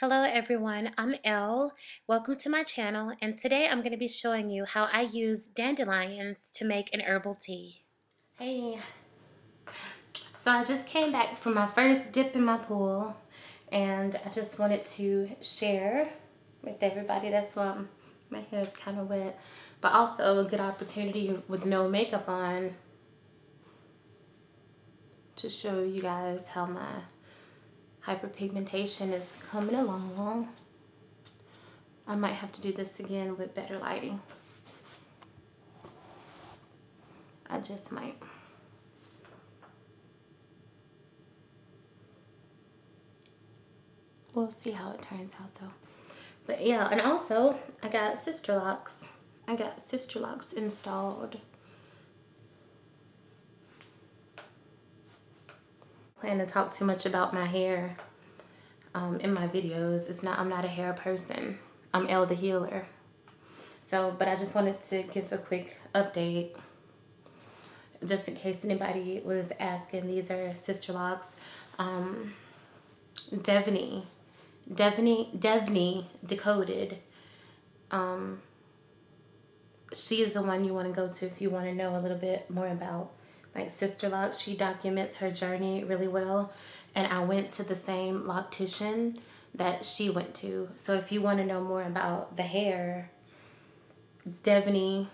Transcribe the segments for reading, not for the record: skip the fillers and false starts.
Hello everyone, I'm Elle. Welcome to my channel, and today I'm going to be showing you how I use dandelions to make an herbal tea. Hey, so I just came back from my first dip in my pool, and I just wanted to share with everybody. That's why my hair is kind of wet, but also a good opportunity with no makeup on to show you guys how my hyperpigmentation is coming along. I might have to do this again with better lighting. I just might. We'll see how it turns out though. But yeah, and also I got Sisterlocks. I got Sisterlocks installed. I plan to talk too much about my hair in my videos. I'm not a hair person. I'm Elle the healer. So, but I just wanted to give a quick update just in case anybody was asking. These are Sisterlocks. Deviny, Decoded. She is the one you want to go to if you want to know a little bit more about like Sisterlock. She documents her journey really well, and I went to the same loctician that she went to. So if you want to know more about the hair, Deviny,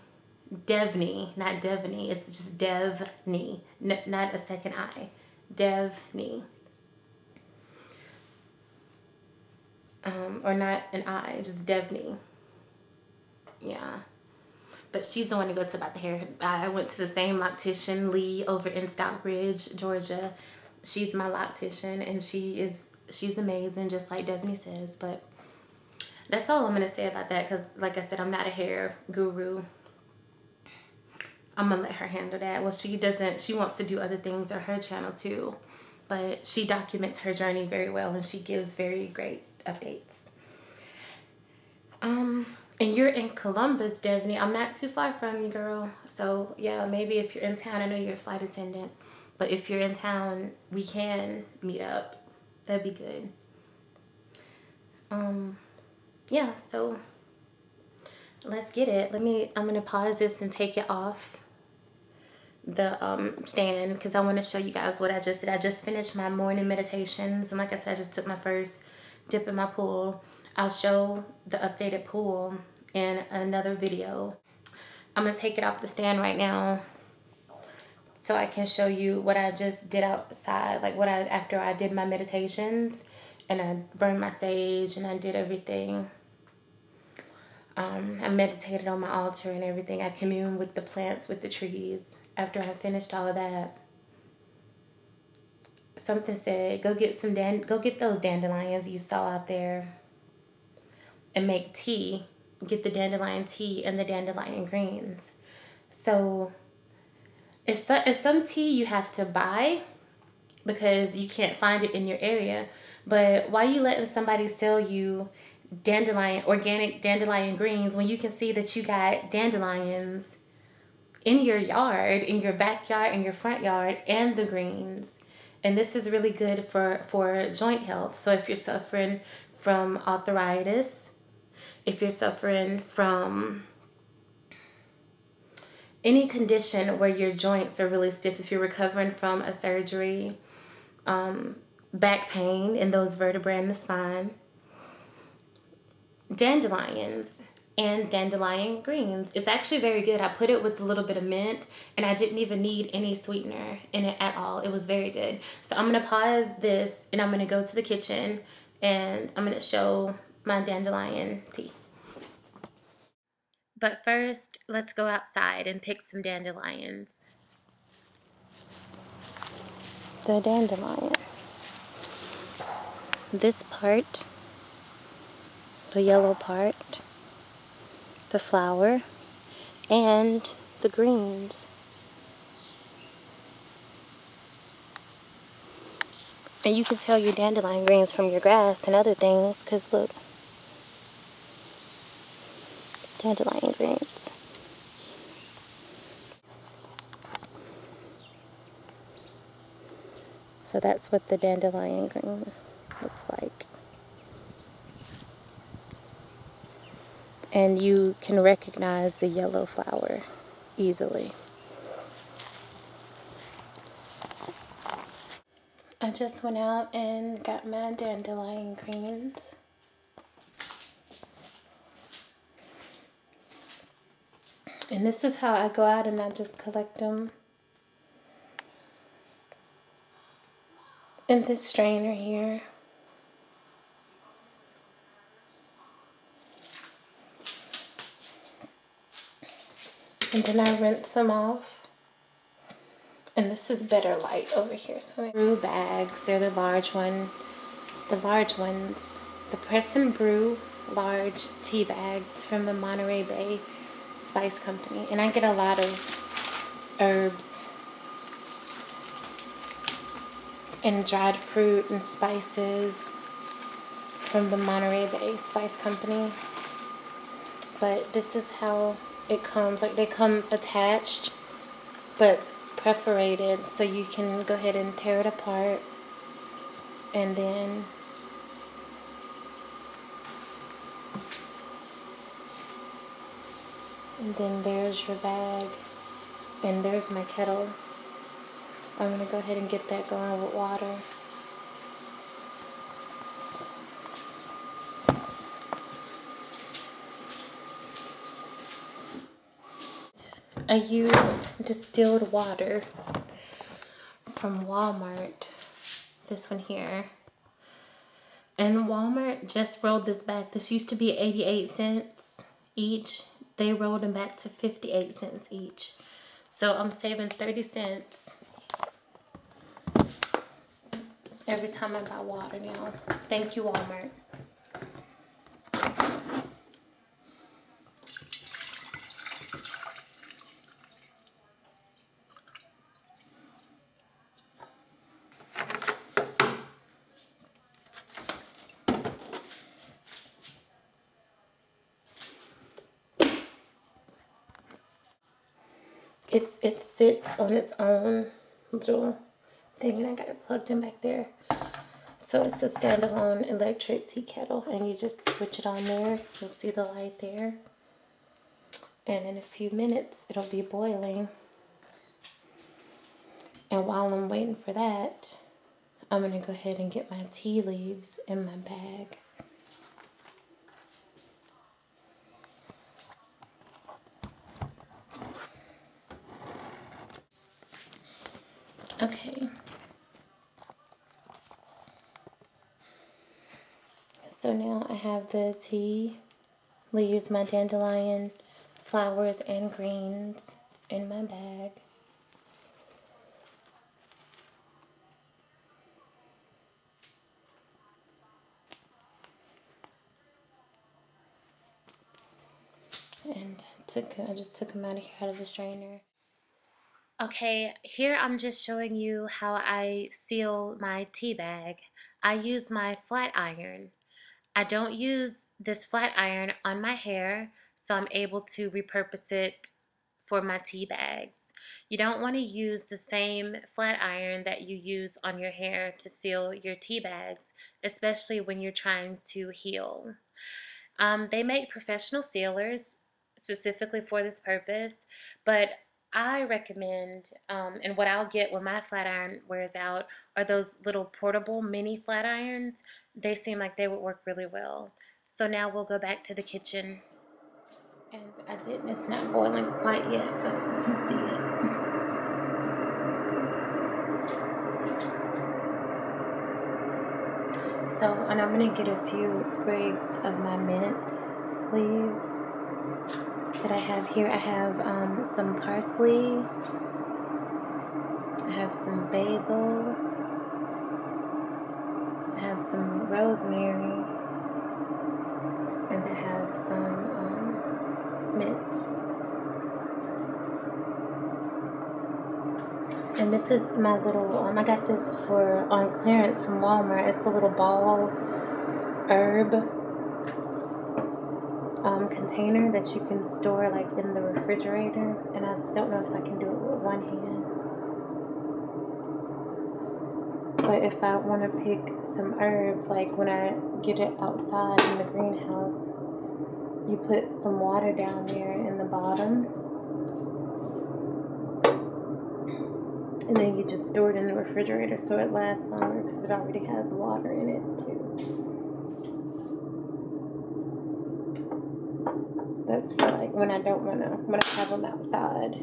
not Deviny, it's just Devny, not a second I, Devny. Or not an I, just Devny. Yeah. But she's the one to go to about the hair. I went to the same loctician, Lee, over in Stockbridge, Georgia. She's my loctician, and she's amazing, just like Devany says. But that's all I'm going to say about that, because like I said, I'm not a hair guru. I'm going to let her handle that. Well, she wants to do other things on her channel too. But she documents her journey very well, and she gives very great updates. And you're in Columbus, Devany. I'm not too far from you, girl. So yeah, maybe if you're in town, I know you're a flight attendant, but if you're in town, we can meet up. That'd be good. Yeah, so let's get it. I'm gonna pause this and take it off the stand, because I want to show you guys what I just did. I just finished my morning meditations, and like I said, I just took my first dip in my pool. I'll show the updated pool in another video. I'm gonna take it off the stand right now so I can show you what I just did outside, like after I did my meditations and I burned my sage and I did everything. I meditated on my altar and everything. I communed with the plants, with the trees. After I finished all of that, something said, go get those dandelions you saw out there and make tea. Get the dandelion tea and the dandelion greens. So it's some tea you have to buy because you can't find it in your area. But why are you letting somebody sell you organic dandelion greens when you can see that you got dandelions in your yard, in your backyard, in your front yard, and the greens? And this is really good for joint health. So if you're suffering from arthritis, if you're suffering from any condition where your joints are really stiff, if you're recovering from a surgery, back pain in those vertebrae in the spine, dandelions and dandelion greens. It's actually very good. I put it with a little bit of mint, and I didn't even need any sweetener in it at all. It was very good. So I'm going to pause this, and I'm going to go to the kitchen, and I'm going to show my dandelion tea. But first, let's go outside and pick some dandelions. The dandelion. This part, the yellow part, the flower, and the greens. And you can tell your dandelion greens from your grass and other things, because look, dandelion greens. So that's what the dandelion green looks like. and you can recognize the yellow flower easily. I just went out and got my dandelion greens. And this is how I go out and I just collect them in this strainer here. And then I rinse them off. And this is Better Light over here. So brew bags, they're the large ones. The Press and Brew large tea bags from the Monterey Bay Spice Company. And I get a lot of herbs and dried fruit and spices from the Monterey Bay Spice Company. But this is how it comes. Like, they come attached, but perforated, so you can go ahead and tear it apart. And then there's your bag, and there's my kettle. I'm going to go ahead and get that going with water. I use distilled water from Walmart, this one here. And Walmart just rolled this back. This used to be 88 cents each. They rolled them back to 58 cents each. So I'm saving 30 cents every time I buy water now. Thank you, Walmart. It sits on its own little thing, and I got it plugged in back there. So it's a standalone electric tea kettle, and you just switch it on there. You'll see the light there. And in a few minutes, it'll be boiling. And while I'm waiting for that, I'm going to go ahead and get my tea leaves in my bag. Okay. So now I have the tea leaves, my dandelion flowers and greens in my bag. And I just took them out of the strainer. Okay, here I'm just showing you how I seal my tea bag. I use my flat iron. I don't use this flat iron on my hair, so I'm able to repurpose it for my tea bags. You don't want to use the same flat iron that you use on your hair to seal your tea bags, especially when you're trying to heal. They make professional sealers specifically for this purpose, but I recommend, and what I'll get when my flat iron wears out, are those little portable mini flat irons. They seem like they would work really well. So now we'll go back to the kitchen. And it's not boiling quite yet, but you can see it. So, and I'm going to get a few sprigs of my mint leaves that I have here. I have some parsley, I have some basil, I have some rosemary, and I have some mint. And this is my little, I got this on clearance from Walmart. It's a little ball herb container that you can store like in the refrigerator. And I don't know if I can do it with one hand. But if I want to pick some herbs, like when I get it outside in the greenhouse, you put some water down there in the bottom, and then you just store it in the refrigerator so it lasts longer because it already has water in it too. That's for like when I have them outside.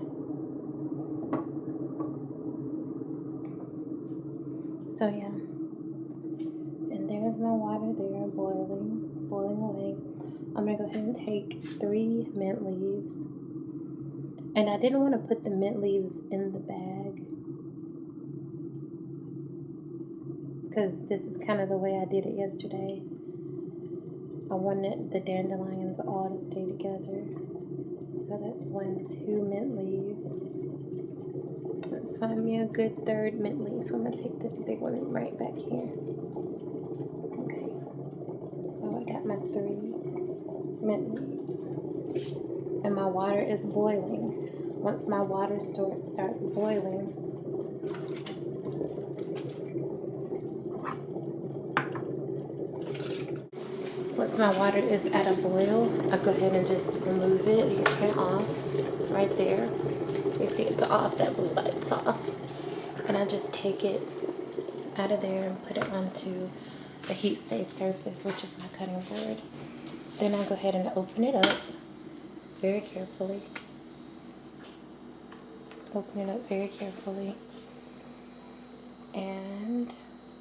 So yeah, and there's my water there boiling away. I'm gonna go ahead and take 3 mint leaves. And I didn't want to put the mint leaves in the bag because this is kind of the way I did it yesterday. I wanted the dandelions all to stay together. So that's 1, 2 mint leaves. Let's find me a good 3rd mint leaf. I'm going to take this big one right back here. Okay. So I got my 3 mint leaves. And my water is boiling. Once my water starts boiling, once my water is at a boil, I go ahead and just remove it. You turn it off right there. You see it's off, that blue light's off. And I just take it out of there and put it onto a heat safe surface, which is my cutting board. Then I go ahead and open it up very carefully. Open it up very carefully. And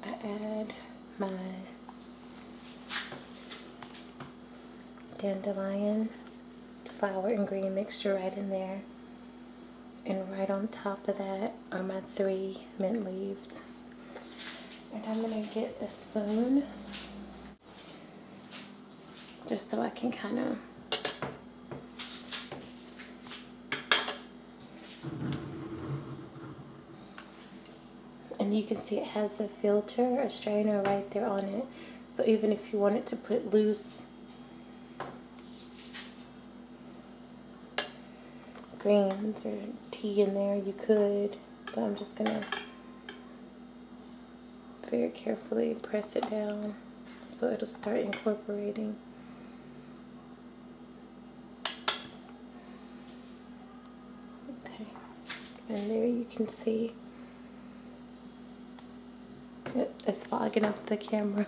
I add my dandelion flower and green mixture right in there. And right on top of that are my 3 mint leaves. And I'm going to get a spoon just so I can kind of and you can see it has a filter, a strainer right there on it. So even if you wanted to put loose greens or tea in there, you could. But I'm just going to very carefully press it down so it'll start incorporating. Okay. And there you can see it's fogging up the camera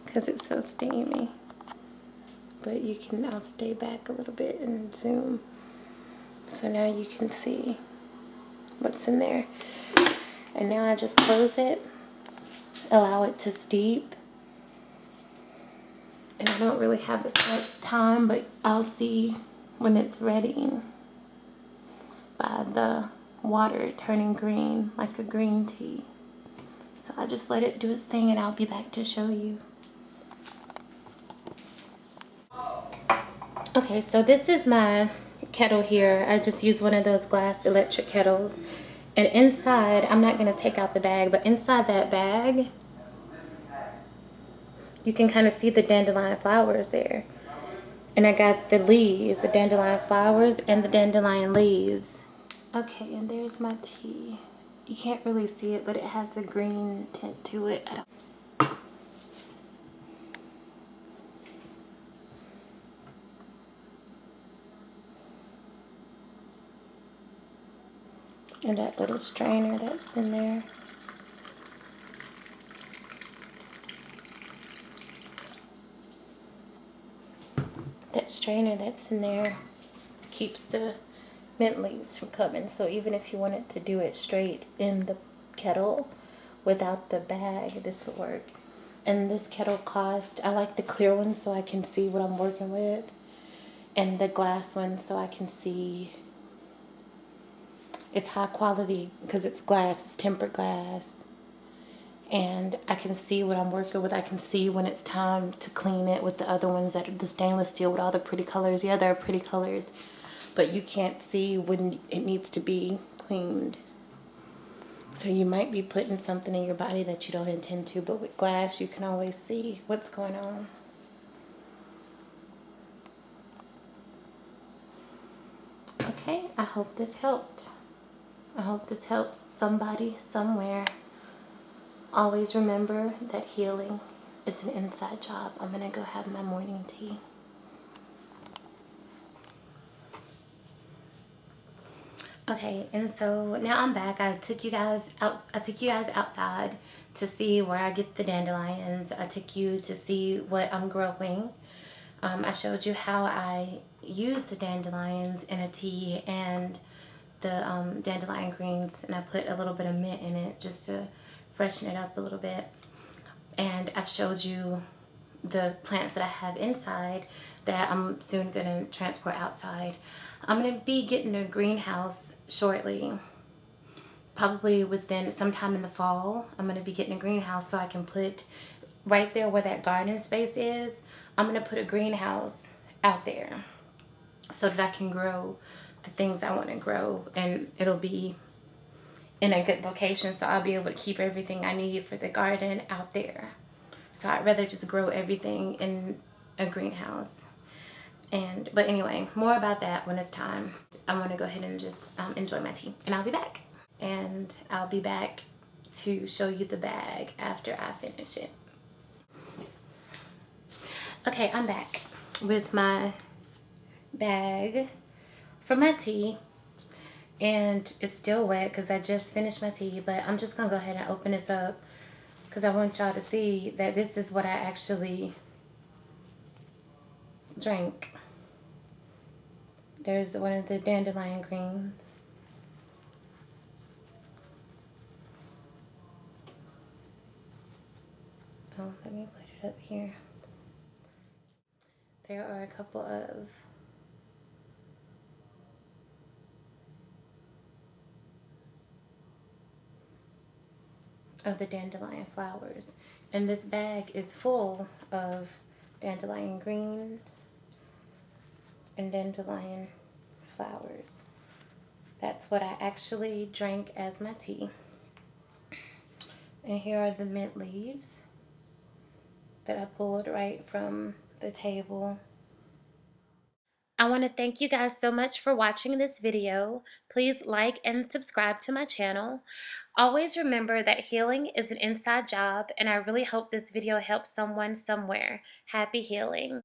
because it's so steamy. But you can, I'll stay back a little bit and zoom. So now you can see what's in there. And now I just close it, allow it to steep. And I don't really have a set time, but I'll see when it's ready by the water turning green, like a green tea. So I just let it do its thing and I'll be back to show you. Okay, so this is my kettle here. I just use one of those glass electric kettles. And inside, I'm not going to take out the bag, but inside that bag, you can kind of see the dandelion flowers there. And I got the leaves, the dandelion flowers and the dandelion leaves. Okay, and there's my tea. You can't really see it, but it has a green tint to it. And that little strainer that's in there. That strainer that's in there keeps the mint leaves from coming. So even if you wanted to do it straight in the kettle without the bag, this would work. And this kettle cost, I like the clear one so I can see what I'm working with, and the glass one so I can see. It's high quality because it's glass, it's tempered glass. And I can see what I'm working with. I can see when it's time to clean it with the other ones that are the stainless steel with all the pretty colors. Yeah, they're pretty colors. But you can't see when it needs to be cleaned. So you might be putting something in your body that you don't intend to. But with glass, you can always see what's going on. Okay, I hope this helped. I hope this helps somebody somewhere. Always remember that healing is an inside job. I'm going to go have my morning tea. Okay, and so now I'm back. I took you guys out. I took you guys outside to see where I get the dandelions. I took you to see what I'm growing. I showed you how I use the dandelions in a tea and the dandelion greens, and I put a little bit of mint in it just to freshen it up a little bit. And I've showed you the plants that I have inside that I'm soon going to transport outside. I'm going to be getting a greenhouse shortly, probably within sometime in the fall. I'm going to be getting a greenhouse so I can put right there where that garden space is. I'm going to put a greenhouse out there so that I can grow the things I want to grow, and it'll be in a good location, so I'll be able to keep everything I need for the garden out there. So I'd rather just grow everything in a greenhouse. But anyway, more about that when it's time. I'm gonna go ahead and just enjoy my tea, and I'll be back. And I'll be back to show you the bag after I finish it. Okay, I'm back with my bag for my tea, and it's still wet because I just finished my tea, but I'm just gonna go ahead and open this up because I want y'all to see that this is what I actually drank. There's one of the dandelion greens. Oh, let me put it up here. There are a couple of the dandelion flowers. And this bag is full of dandelion greens and dandelion flowers. That's what I actually drank as my tea. And here are the mint leaves that I pulled right from the table. I want to thank you guys so much for watching this video. Please like and subscribe to my channel. Always remember that healing is an inside job, and I really hope this video helps someone somewhere. Happy healing.